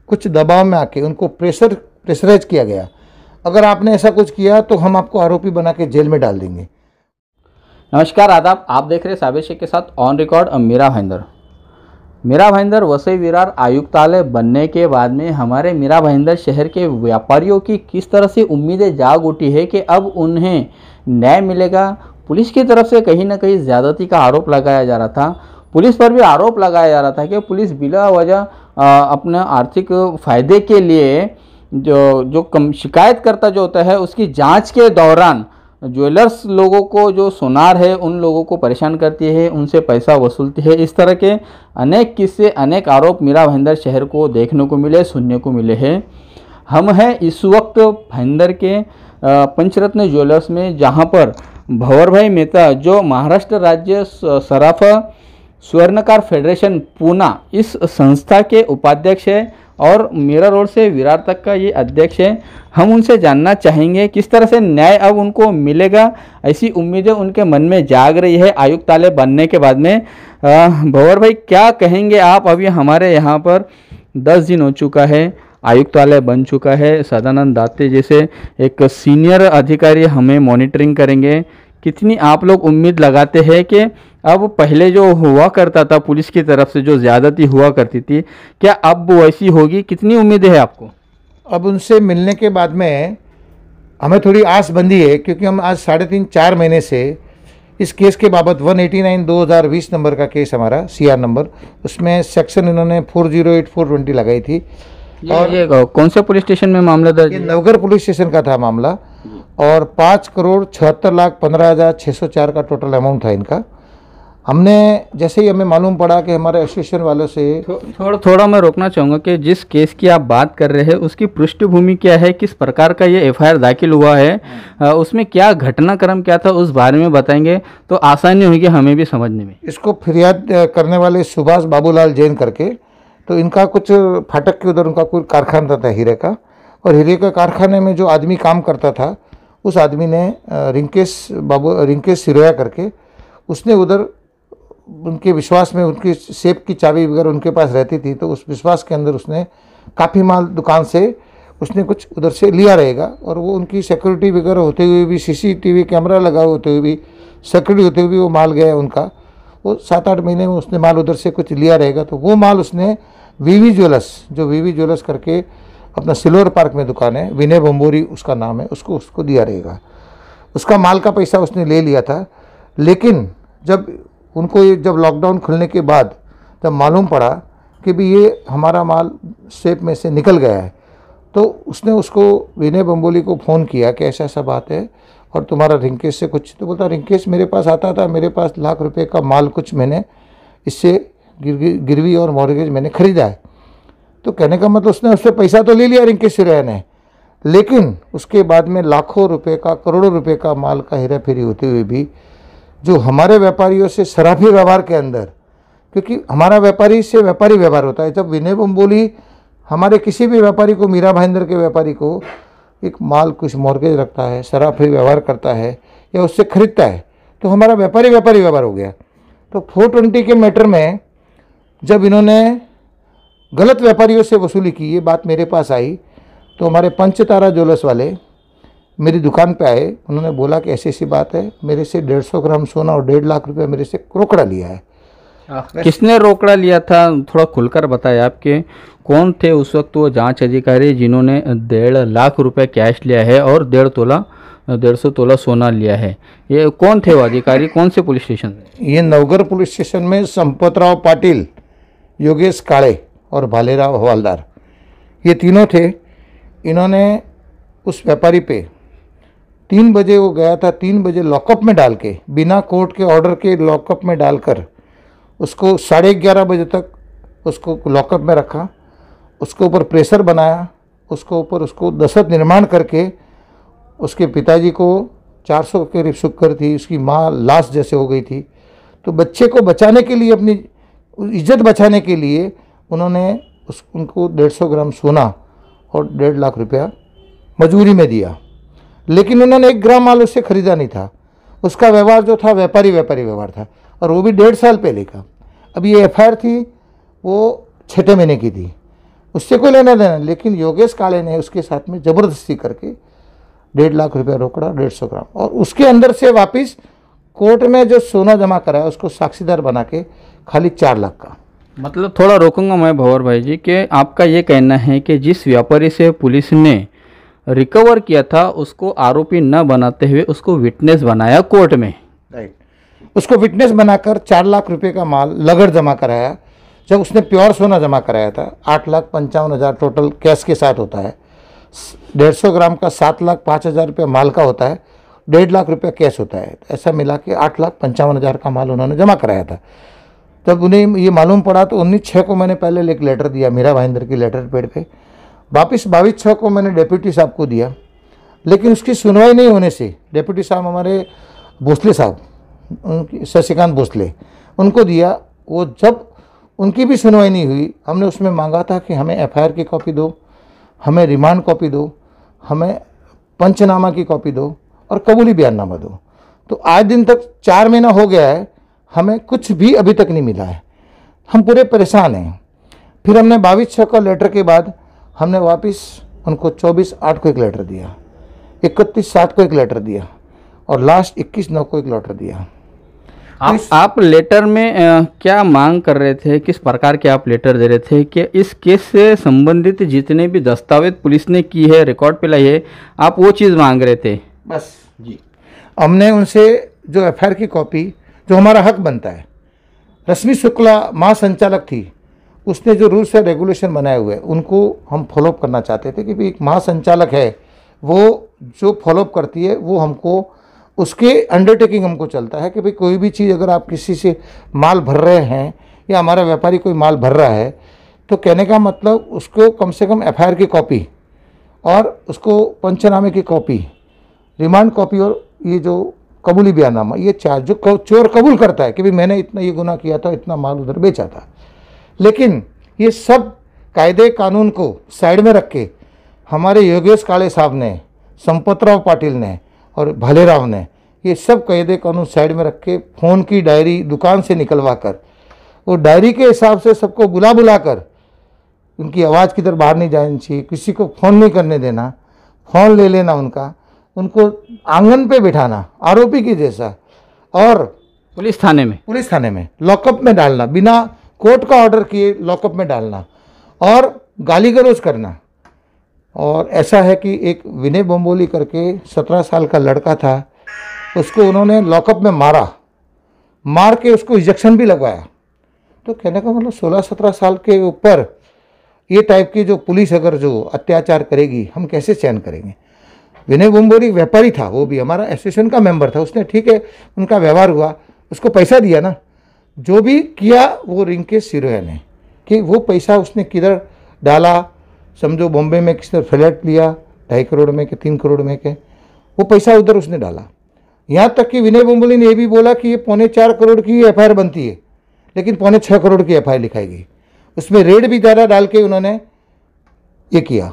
कुछ दबाव में आके उनको प्रेशराइज किया गया। अगर आपने ऐसा कुछ किया तो हम आपको आरोपी बना के जेल में डाल देंगे। नमस्कार, आदाब। आप देख रहे हैं साबिर शेख के साथ ऑन रिकॉर्ड मीरा भाईंदर। मीरा भाईंदर वसई विरार आयुक्तालय बनने के बाद में हमारे मीरा भाईंदर शहर के व्यापारियों की किस तरह से उम्मीदें जाग उठी है कि अब उन्हें न्याय मिलेगा। पुलिस की तरफ से कहीं ना कहीं ज़्यादती का आरोप लगाया जा रहा था। पुलिस पर भी आरोप लगाया जा रहा था कि पुलिस बिला वजह अपने आर्थिक फ़ायदे के लिए जो कम शिकायतकर्ता जो होता है उसकी जांच के दौरान ज्वेलर्स लोगों को, जो सोनार है, उन लोगों को परेशान करती है, उनसे पैसा वसूलती है। इस तरह के अनेक किस्से, अनेक आरोप मीरा भाईंदर शहर को देखने को मिले, सुनने को मिले हैं। हम हैं इस वक्त भाईंदर के पंचरत्न ज्वेलर्स में, जहां पर भंवर भाई मेहता जो महाराष्ट्र राज्य सराफा स्वर्णकार फेडरेशन पूना इस संस्था के उपाध्यक्ष है और मीरा रोड से विरार तक का ये अध्यक्ष है। हम उनसे जानना चाहेंगे किस तरह से न्याय अब उनको मिलेगा। ऐसी उम्मीदें उनके मन में जाग रही है आयुक्तालय बनने के बाद में। भंवर भाई, क्या कहेंगे आप? अभी हमारे यहाँ पर 10 दिन हो चुका है, आयुक्तालय बन चुका है। सदानंद दाते जैसे एक सीनियर अधिकारी हमें मॉनिटरिंग करेंगे। कितनी आप लोग उम्मीद लगाते हैं कि अब पहले जो हुआ करता था पुलिस की तरफ से, जो ज़्यादती हुआ करती थी, क्या अब वैसी होगी? कितनी उम्मीदें है आपको? अब उनसे मिलने के बाद में हमें थोड़ी आस बंधी है, क्योंकि हम आज 3.5-4 महीने से इस केस के बाबत 189/2020 नंबर का केस हमारा CR नंबर, उसमें सेक्शन इन्होंने 408/420 लगाई थी। और ये कौन से पुलिस स्टेशन में मामला दर्ज? ये नवगढ़ पुलिस स्टेशन का था मामला और 5,76,15,604 का टोटल अमाउंट था इनका। हमने जैसे ही हमें मालूम पड़ा कि हमारे एसोसिएशन वालों से थोड़ा मैं रोकना चाहूँगा कि जिस केस की आप बात कर रहे हैं उसकी पृष्ठभूमि क्या है, किस प्रकार का ये FIR दाखिल हुआ है, उसमें क्या घटनाक्रम क्या था, उस बारे में बताएंगे तो आसानी होगी हमें भी समझने में। इसको फिरियाद करने वाले सुभाष बाबूलाल जैन करके, तो इनका कुछ फाटक के उधर उनका कोई कारखाना था हीरे का, और हीरे के कारखाने में जो आदमी काम करता था उस आदमी ने रिंकेश सिरोया करके, उसने उधर उनके विश्वास में उनकी सेफ की चाबी वगैरह उनके पास रहती थी, तो उस विश्वास के अंदर उसने काफ़ी माल दुकान से उसने कुछ उधर से लिया रहेगा। और वो उनकी सिक्योरिटी वगैरह होते हुए भी, CCTV कैमरा लगा होते हुए भी, सिक्योरिटी होते हुए भी वो माल गया उनका। वो 7-8 महीने में उसने माल उधर से कुछ लिया रहेगा। तो वो माल उसने VV ज्वेलर्स करके अपना सिल्वर पार्क में दुकान है, विनय बम्बोरी उसका नाम है, उसको दिया रहेगा। उसका माल का पैसा उसने ले लिया था। लेकिन जब लॉकडाउन खुलने के बाद जब मालूम पड़ा कि भी ये हमारा माल सेफ में से निकल गया है, तो उसने उसको विनय बम्बोली को फ़ोन किया कि ऐसा ऐसा बात है और तुम्हारा रिंकेश से कुछ, तो बोलता रिंकेश मेरे पास आता था, मेरे पास लाख रुपए का माल कुछ मैंने इससे गिरवी और मॉर्गेज मैंने ख़रीदा है। तो कहने का मतलब उसने उससे पैसा तो ले लिया रिंकेश सिरोया ने, लेकिन उसके बाद में लाखों रुपए का, करोड़ों रुपए का माल का हेरा फेरी होते हुए भी जो हमारे व्यापारियों से सराफी व्यवहार के अंदर, क्योंकि हमारा व्यापारी से व्यापारी व्यवहार होता है, जब विनय बम्बोली हमारे किसी भी व्यापारी को, मीरा भाईंदर के व्यापारी को एक माल कुछ मॉर्गेज रखता है, सराफी व्यवहार करता है या उससे खरीदता है, तो हमारा व्यापारी व्यवहार हो गया। तो 420 के मैटर में जब इन्होंने गलत व्यापारियों से वसूली की, ये बात मेरे पास आई, तो हमारे पंचतारा ज्वेलर्स वाले मेरी दुकान पे आए। उन्होंने बोला कि ऐसी ऐसी बात है, मेरे से 150 ग्राम सोना और 1.5 लाख रुपए मेरे से रोकड़ा लिया है। किसने रोकड़ा लिया था, थोड़ा खुलकर बताया। आपके कौन थे उस वक्त वो जांच अधिकारी जिन्होंने 1.5 लाख रुपए कैश लिया है और 150 तोला सोना लिया है? ये कौन थे वो अधिकारी, कौन से पुलिस स्टेशन में? ये नवगढ़ पुलिस स्टेशन में संपतराव पाटिल, योगेश काळे और भालेराव हवालदार, ये तीनों थे। इन्होंने उस व्यापारी पे 3 बजे वो गया था, 3 बजे लॉकअप में डाल के, बिना कोर्ट के ऑर्डर के लॉकअप में डालकर उसको 11:30 बजे तक उसको लॉकअप में रखा, उसके ऊपर प्रेशर बनाया, उसके ऊपर उसको दशत निर्माण करके, उसके पिताजी को 400 के करीब शुक्र थी, उसकी माँ लाश जैसे हो गई थी। तो बच्चे को बचाने के लिए, अपनी इज्जत बचाने के लिए उन्होंने उनको 150 ग्राम सोना और 1.5 लाख रुपया मजबूरी में दिया। लेकिन उन्होंने 1 ग्राम माल उससे ख़रीदा नहीं था। उसका व्यवहार जो था व्यापारी व्यवहार था, और वो भी 1.5 साल पहले का। अब ये FIR थी वो 6 महीने की थी। उससे कोई लेना देना, लेकिन योगेश काले ने उसके साथ में ज़बरदस्ती करके 1.5 लाख रुपया रोकड़ा, 150 ग्राम, और उसके अंदर से वापस कोर्ट में जो सोना जमा कराया उसको साक्षीदार बना के खाली 4 लाख का। मतलब थोड़ा रोकूंगा मैं भंवर भाई जी कि आपका ये कहना है कि जिस व्यापारी से पुलिस ने रिकवर किया था उसको आरोपी न बनाते हुए उसको विटनेस बनाया कोर्ट में। राइट, उसको विटनेस बनाकर 4 लाख रुपए का माल लगड़ जमा कराया। जब उसने प्योर सोना जमा कराया था 8,55,000 टोटल कैश के साथ होता है, 150 ग्राम का 7,05,000 रुपये माल का होता है, 1.5 लाख रुपया कैश होता है। ऐसा मिला के 8,55,000 का माल उन्होंने जमा कराया था। तब उन्हें ये मालूम पड़ा तो 19/6 को मैंने पहले एक लेटर दिया मीरा भाईंदर की लेटर पैड पे, वापस 22/6 को मैंने डिप्टी साहब को दिया, लेकिन उसकी सुनवाई नहीं होने से डिप्टी साहब हमारे भोसले साहब, उनकी शशिकांत भोसले, उनको दिया। वो जब उनकी भी सुनवाई नहीं हुई, हमने उसमें मांगा था कि हमें FIR की कॉपी दो, हमें रिमांड कॉपी दो, हमें पंचनामा की कॉपी दो और कबूली बयाननामा दो। तो आज दिन तक 4 महीना हो गया है, हमें कुछ भी अभी तक नहीं मिला है। हम पूरे परेशान हैं। फिर हमने 22/6 का लेटर के बाद हमने वापस उनको 24/8 को एक लेटर दिया, 31/7 को एक लेटर दिया और लास्ट 21/9 को एक लेटर दिया। आप लेटर में क्या मांग कर रहे थे, किस प्रकार के आप लेटर दे रहे थे कि इस केस से संबंधित जितने भी दस्तावेज पुलिस ने की है, रिकॉर्ड पे लाई है, आप वो चीज़ मांग रहे थे? बस जी, हमने उनसे जो FIR की कॉपी, जो हमारा हक बनता है, रश्मि शुक्ला महासंचालक थी, उसने जो रूल्स एंड रेगुलेशन बनाए हुए उनको हम फॉलोअप करना चाहते थे कि भाई एक महासंचालक है, वो जो फॉलोअप करती है वो हमको उसके अंडरटेकिंग हमको चलता है कि भाई कोई भी चीज़ अगर आप किसी से माल भर रहे हैं या हमारा व्यापारी कोई माल भर रहा है तो कहने का मतलब उसको कम से कम FIR की कॉपी और उसको पंचनामे की कॉपी, रिमांड कॉपी और ये जो कबूली बयाननामा, ये 4 जो चोर कबूल करता है कि भाई मैंने इतना ये गुनाह किया था, इतना माल उधर बेचा था। लेकिन ये सब कायदे कानून को साइड में रख के हमारे योगेश काले साहब ने, संपतराव पाटिल ने और भालेराव ने ये सब कायदे कानून साइड में रख के फ़ोन की डायरी दुकान से निकलवा कर, वो डायरी के हिसाब से सबको बुला कर, उनकी आवाज़ किधर बाहर नहीं जानी चाहिए, किसी को फ़ोन नहीं करने देना, फ़ोन ले लेना उनका, उनको आंगन पे बिठाना आरोपी की जैसा, और पुलिस थाने में लॉकअप में डालना, बिना कोर्ट का ऑर्डर किए लॉकअप में डालना और गाली गलौज करना। और ऐसा है कि एक विनय बोम्बोली करके 17 साल का लड़का था, उसको उन्होंने लॉकअप में मार के उसको इंजेक्शन भी लगवाया। तो कहने का मतलब 16-17 साल के ऊपर ये टाइप की जो पुलिस अगर जो अत्याचार करेगी, हम कैसे सहन करेंगे। विनय बोम्बोली व्यापारी था, वो भी हमारा एसोसिएशन का मेंबर था, उसने ठीक है उनका व्यवहार हुआ, उसको पैसा दिया ना, जो भी किया वो रिंकेश सिरोया ने, कि वो पैसा उसने किधर डाला, समझो बॉम्बे में किसने फ्लैट लिया 2.5 करोड़ में के 3 करोड़ में के, वो पैसा उधर उसने डाला। यहाँ तक कि विनय बोम्बोली ने ये भी बोला कि ये 3.25 करोड़ की FIR बनती है, लेकिन 6.25 करोड़ की FIR लिखाई गई, उसमें रेड भी ज़्यादा डाल के उन्होंने ये किया।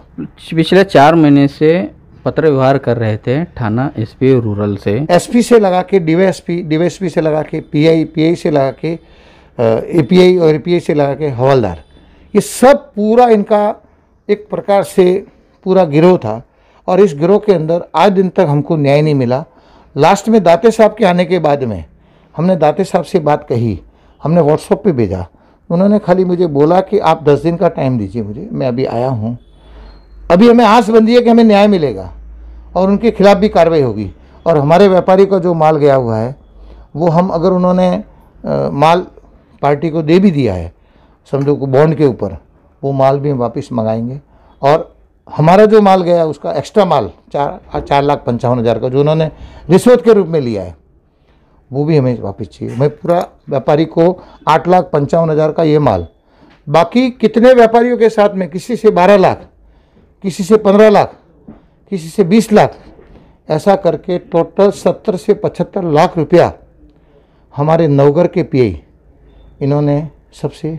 पिछले 4 महीने से पत्र व्यवहार कर रहे थे थाना SP रूरल से, SP से लगा के DYSP से लगा के PI से लगा के API और API से लगा के हवलदार, ये सब पूरा इनका एक प्रकार से पूरा गिरोह था। और इस गिरोह के अंदर आज दिन तक हमको न्याय नहीं मिला। लास्ट में दाते साहब के आने के बाद में हमने दाते साहब से बात कही, हमने व्हाट्सएप पे भेजा, उन्होंने खाली मुझे बोला कि आप 10 दिन का टाइम दीजिए मुझे, मैं अभी आया हूँ, अभी हमें आस बंधी है कि हमें न्याय मिलेगा और उनके खिलाफ़ भी कार्रवाई होगी। और हमारे व्यापारी का जो माल गया हुआ है वो हम अगर उन्होंने माल पार्टी को दे भी दिया है, समझो को बॉन्ड के ऊपर, वो माल भी हम वापस मंगाएंगे। और हमारा जो माल गया उसका एक्स्ट्रा माल 4,55,000 का जो उन्होंने रिश्वत के रूप में लिया है वो भी हमें वापस चाहिए। मैं पूरा व्यापारी को 8,55,000 का ये माल, बाकी कितने व्यापारियों के साथ में किसी से 12 लाख, किसी से 15 लाख, किसी से 20 लाख, ऐसा करके टोटल 70 से 75 लाख रुपया हमारे नवगढ़ के PI इन्होंने सबसे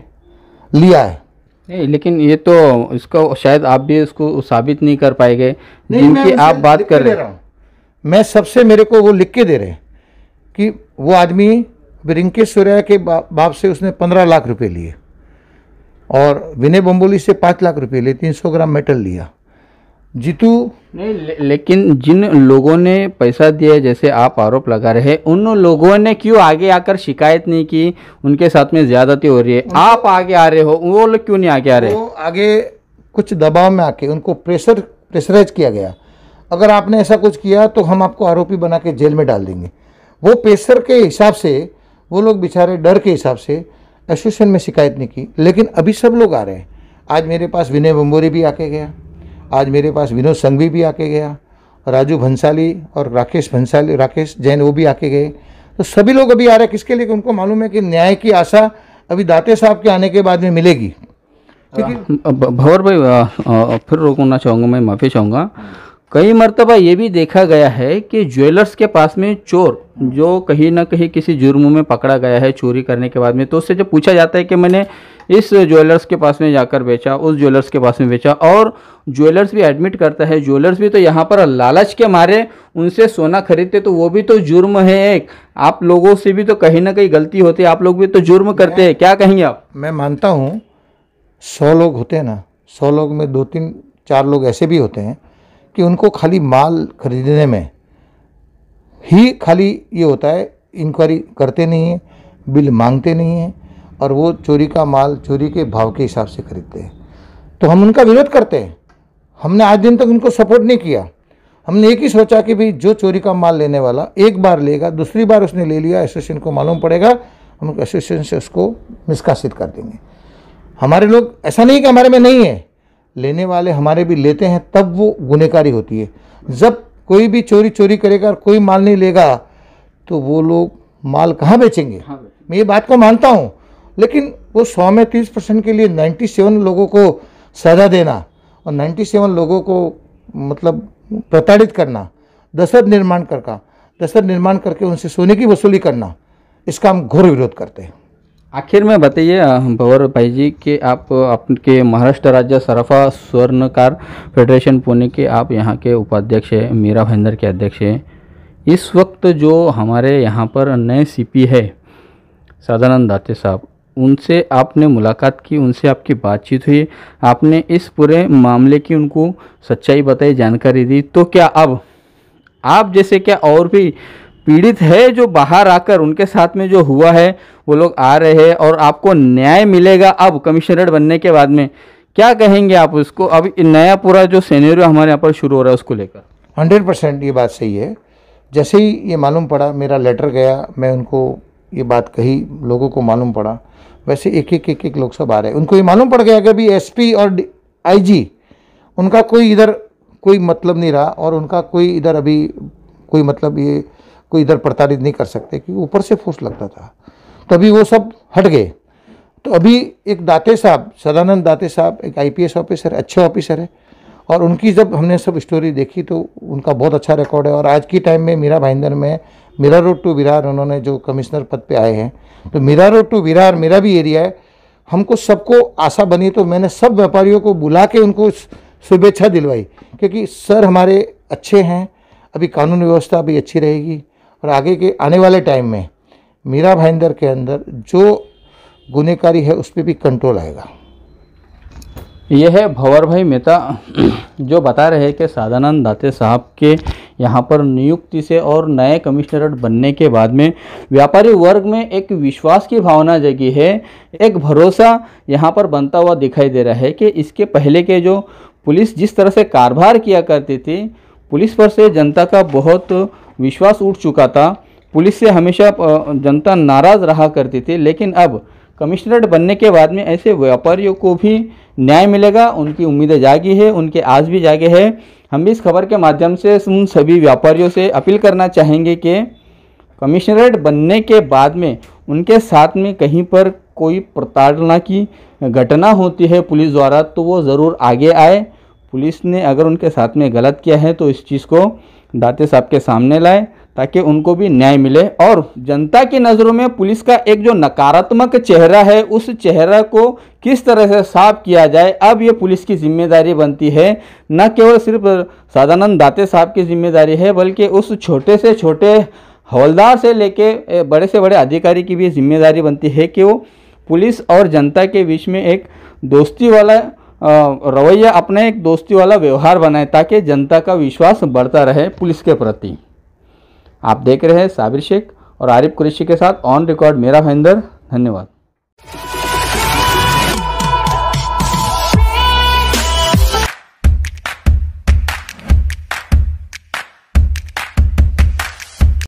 लिया है। नहीं, लेकिन ये तो इसको शायद आप भी इसको साबित नहीं कर पाएंगे जिनकी आप बात कर रहे हैं। मैं सबसे, मेरे को वो लिख के दे रहे हैं कि वो आदमी रिंकेश सूर्या के बाप से उसने 15 लाख रुपए लिए, और विनय बम्बोली से 5 लाख रुपए लिए 300 ग्राम मेटल लिया। जीतू नहीं लेकिन जिन लोगों ने पैसा दिया, जैसे आप आरोप लगा रहे हैं, उन लोगों ने क्यों आगे आकर शिकायत नहीं की? उनके साथ में ज्यादती हो रही है, आप आगे आ रहे हो, वो लोग क्यों नहीं आगे आ रहे? वो आगे कुछ दबाव में आके उनको प्रेशराइज किया गया, अगर आपने ऐसा कुछ किया तो हम आपको आरोपी बना के जेल में डाल देंगे। वो प्रेशर के हिसाब से वो लोग बेचारे डर के हिसाब से एसोसिएशन में शिकायत नहीं की। लेकिन अभी सब लोग आ रहे हैं। आज मेरे पास विनय बम्बोरी भी आके गया, आज मेरे पास विनोद संघवी भी आके गया, राजू भंसाली और राकेश जैन वो भी आके गए। तो सभी लोग अभी आ रहे हैं। किसके लिए? उनको मालूम है कि न्याय की आशा अभी दाते साहब के आने के बाद में मिलेगी। भंवर भाई फिर रोकना चाहूँगा, मैं माफ़ी चाहूँगा। कई मर्तबा ये भी देखा गया है कि ज्वेलर्स के पास में चोर जो कहीं ना कहीं किसी जुर्म में पकड़ा गया है चोरी करने के बाद में, तो उससे जब पूछा जाता है कि मैंने इस ज्वेलर्स के पास में जाकर बेचा, उस ज्वेलर्स के पास में बेचा, और ज्वेलर्स भी एडमिट करता है, ज्वेलर्स भी तो यहाँ पर लालच के मारे उनसे सोना खरीदते, तो वो भी तो जुर्म है एक। आप लोगों से भी तो कहीं ना कहीं गलती होती है, आप लोग भी तो जुर्म करते हैं, क्या कहेंगे आप? मैं मानता हूँ 100 लोग होते हैं ना, 100 लोग में 2-3-4 लोग ऐसे भी होते हैं कि उनको खाली माल खरीदने में ही खाली ये होता है, इंक्वायरी करते नहीं हैं, बिल मांगते नहीं हैं, और वो चोरी का माल चोरी के भाव के हिसाब से खरीदते हैं। तो हम उनका विरोध करते हैं। हमने आज दिन तक उनको सपोर्ट नहीं किया। हमने एक ही सोचा कि भाई जो चोरी का माल लेने वाला एक बार लेगा, दूसरी बार उसने ले लिया, एसोसिएशन को मालूम पड़ेगा, हम एसोसिएशन से उसको निष्कासित कर देंगे। हमारे लोग ऐसा नहीं कि हमारे में नहीं है, लेने वाले हमारे भी लेते हैं, तब वो गुनहगारी होती है। जब कोई भी चोरी करेगा और कोई माल नहीं लेगा तो वो लोग माल कहाँ बेचेंगे? मैं ये बात को मानता हूँ, लेकिन वो 100 में 30% के लिए 97 लोगों को सजा देना और 97 लोगों को मतलब प्रताड़ित करना, दशरथ निर्माण करके उनसे सोने की वसूली करना, इसका हम घोर विरोध करते हैं। आखिर में बताइए भंवर भाई जी कि आप आपके महाराष्ट्र राज्य सराफा स्वर्णकार फेडरेशन पुणे के आप यहाँ के उपाध्यक्ष हैं, मीरा भाईंदर के अध्यक्ष हैं। इस वक्त जो हमारे यहाँ पर नए सीपी है सदानंद दाते साहब, उनसे आपने मुलाकात की, उनसे आपकी बातचीत हुई, आपने इस पूरे मामले की उनको सच्चाई बताई, जानकारी दी, तो क्या अब आप जैसे क्या और भी पीड़ित है जो बाहर आकर उनके साथ में जो हुआ है वो लोग आ रहे हैं और आपको न्याय मिलेगा अब कमिश्नरेट बनने के बाद में, क्या कहेंगे आप उसको? अब नया पूरा जो सिनेरियो हमारे यहाँ पर शुरू हो रहा है उसको लेकर 100% ये बात सही है। जैसे ही ये मालूम पड़ा, मेरा लेटर गया, मैं उनको ये बात कही, लोगों को मालूम पड़ा, वैसे एक लोग सब आ रहे हैं। उनको ये मालूम पड़ गया कि अभी एसपी और आईजी उनका कोई इधर कोई मतलब नहीं रहा, और उनका कोई इधर अभी कोई मतलब ये कोई इधर प्रताड़ित नहीं कर सकते कि ऊपर से फोर्स लगता था, तो अभी वो सब हट गए। तो अभी एक दाते साहब, सदानंद दाते साहब एक IPS ऑफिसर, अच्छे ऑफिसर है, और उनकी जब हमने सब स्टोरी देखी तो उनका बहुत अच्छा रिकॉर्ड है। और आज की टाइम में मीरा भाईंदर में मीरा रोड टू विरार उन्होंने जो कमिश्नर पद पे आए हैं, तो मीरा रोड टू विरार मेरा भी एरिया है। हमको सबको आशा बनी, तो मैंने सब व्यापारियों को बुला के उनको शुभेच्छा दिलवाई, क्योंकि सर हमारे अच्छे हैं, अभी कानून व्यवस्था भी अच्छी रहेगी, और आगे के आने वाले टाइम में मीरा भाईंदर के अंदर जो गुनहगारी है उस पर भी कंट्रोल आएगा। यह है भंवर भाई मेहता जो बता रहे हैं कि सदानंद दाते साहब के यहाँ पर नियुक्ति से और नए कमिश्नरेट बनने के बाद में व्यापारी वर्ग में एक विश्वास की भावना जगी है, एक भरोसा यहाँ पर बनता हुआ दिखाई दे रहा है कि इसके पहले के जो पुलिस जिस तरह से कारभार किया करती थी, पुलिस पर से जनता का बहुत विश्वास उठ चुका था, पुलिस से हमेशा जनता नाराज़ रहा करती थी। लेकिन अब कमिश्नरेट बनने के बाद में ऐसे व्यापारियों को भी न्याय मिलेगा, उनकी उम्मीदें जागी है, उनके आज भी जागे हैं। हम भी इस खबर के माध्यम से उन सभी व्यापारियों से अपील करना चाहेंगे कि कमिश्नरेट बनने के बाद में उनके साथ में कहीं पर कोई प्रताड़ना की घटना होती है पुलिस द्वारा, तो वो ज़रूर आगे आए। पुलिस ने अगर उनके साथ में गलत किया है तो इस चीज़ को दाते साहब के सामने लाए ताकि उनको भी न्याय मिले। और जनता की नज़रों में पुलिस का एक जो नकारात्मक चेहरा है, उस चेहरा को किस तरह से साफ किया जाए, अब ये पुलिस की जिम्मेदारी बनती है। न केवल सिर्फ सदानंद दाते साहब की जिम्मेदारी है, बल्कि उस छोटे से छोटे हवलदार से लेके बड़े से बड़े अधिकारी की भी जिम्मेदारी बनती है कि वो पुलिस और जनता के बीच में एक दोस्ती वाला रवैया अपने एक दोस्ती वाला व्यवहार बनाए ताकि जनता का विश्वास बढ़ता रहे पुलिस के प्रति। आप देख रहे हैं साबिर शेख और आरिफ कुरैशी के साथ ऑन रिकॉर्ड मेरा भाईंदर। धन्यवाद।